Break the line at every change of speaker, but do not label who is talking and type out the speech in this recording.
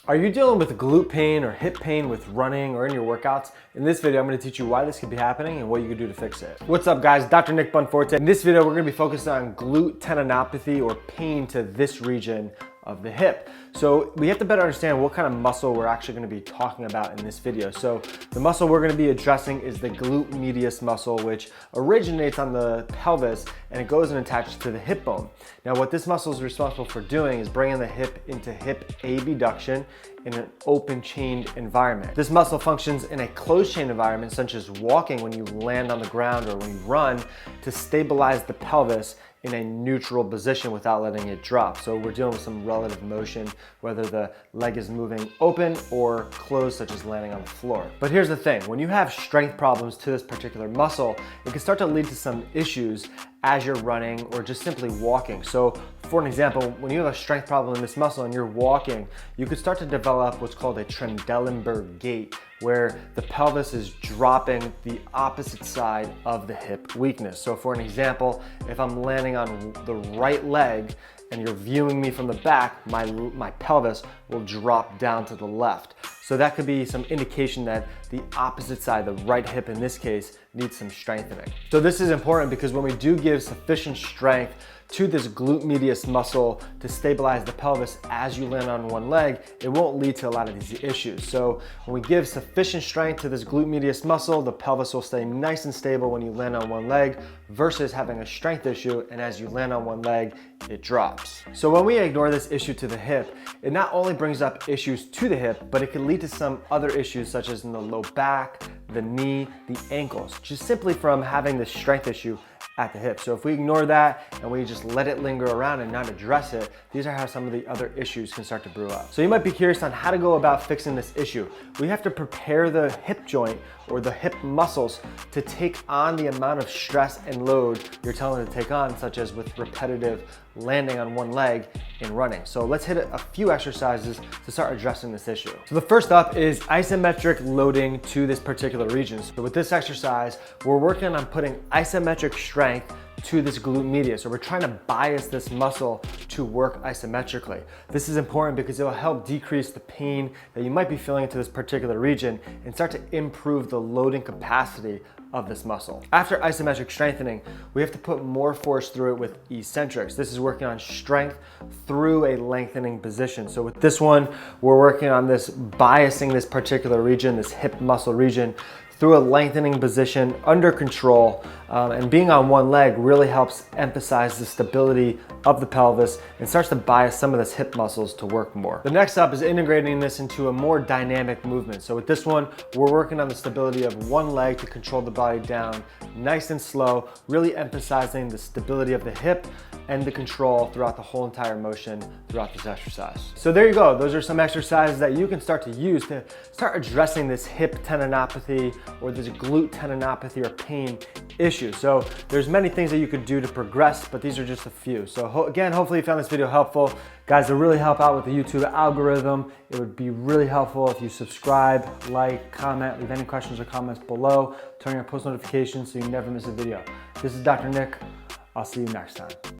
Are you dealing with glute pain or hip pain with running or in your workouts? In this video, I'm going to teach you why this could be happening and what you can do to fix it. What's up guys, Dr. Nick Bonforte. In this video, we're going to be focused on glute tendinopathy or pain to this region of the hip. So we have to better understand what kind of muscle we're actually going to be talking about in this video. So the muscle we're going to be addressing is the glute medius muscle, which originates on the pelvis and it goes and attaches to the hip bone. Now what this muscle is responsible for doing is bringing the hip into hip abduction in an open chained environment. This muscle functions in a closed chain environment, such as walking when you land on the ground or when you run, to stabilize the pelvis in a neutral position without letting it drop. So we're dealing with some relative motion, whether the leg is moving open or closed, such as landing on the floor. But here's the thing, when you have strength problems to this particular muscle, it can start to lead to some issues as you're running or just simply walking. So for an example, when you have a strength problem in this muscle and you're walking, you could start to develop what's called a trendelenburg gait, where the pelvis is dropping the opposite side of the hip weakness. So for an example, if I'm landing on the right leg and you're viewing me from the back, my pelvis will drop down to the left. So that could be some indication that the opposite side, the right hip in this case, needs some strengthening. So this is important because when we do give sufficient strength to this glute medius muscle to stabilize the pelvis as you land on one leg, it won't lead to a lot of these issues. So when we give sufficient strength to this glute medius muscle, the pelvis will stay nice and stable when you land on one leg versus having a strength issue, and as you land on one leg, it drops. So when we ignore this issue to the hip, it not only brings up issues to the hip, but it can lead to some other issues such as in the low back, the knee, the ankles, just simply from having this strength issue at the hip. So if we ignore that and we just let it linger around and not address it, these are how some of the other issues can start to brew up. So you might be curious on how to go about fixing this issue. We have to prepare the hip joint or the hip muscles to take on the amount of stress and load you're telling them to take on, such as with repetitive landing on one leg in running. So let's hit a few exercises to start addressing this issue. So the first up is isometric loading to this particular region. So with this exercise, we're working on putting isometric strength to this glute medius, so we're trying to bias this muscle to work isometrically. This is important because it will help decrease the pain that you might be feeling into this particular region and start to improve the loading capacity of this muscle. After isometric strengthening, we have to put more force through it with eccentrics. This is working on strength through a lengthening position. So with this one, we're working on this biasing this particular region, this hip muscle region, through a lengthening position under control, and being on one leg really helps emphasize the stability of the pelvis and starts to bias some of this hip muscles to work more. The next up is integrating this into a more dynamic movement. So with this one, we're working on the stability of one leg to control the body down nice and slow, really emphasizing the stability of the hip and the control throughout the whole entire motion throughout this exercise. So there you go. Those are some exercises that you can start to use to start addressing this hip tendinopathy or this glute tendinopathy or pain issue. So there's many things that you could do to progress, but these are just a few. So again, hopefully you found this video helpful. Guys, to really help out with the YouTube algorithm, it would be really helpful if you subscribe, like, comment, leave any questions or comments below, turn on your post notifications so you never miss a video. This is Dr. Nick. I'll see you next time.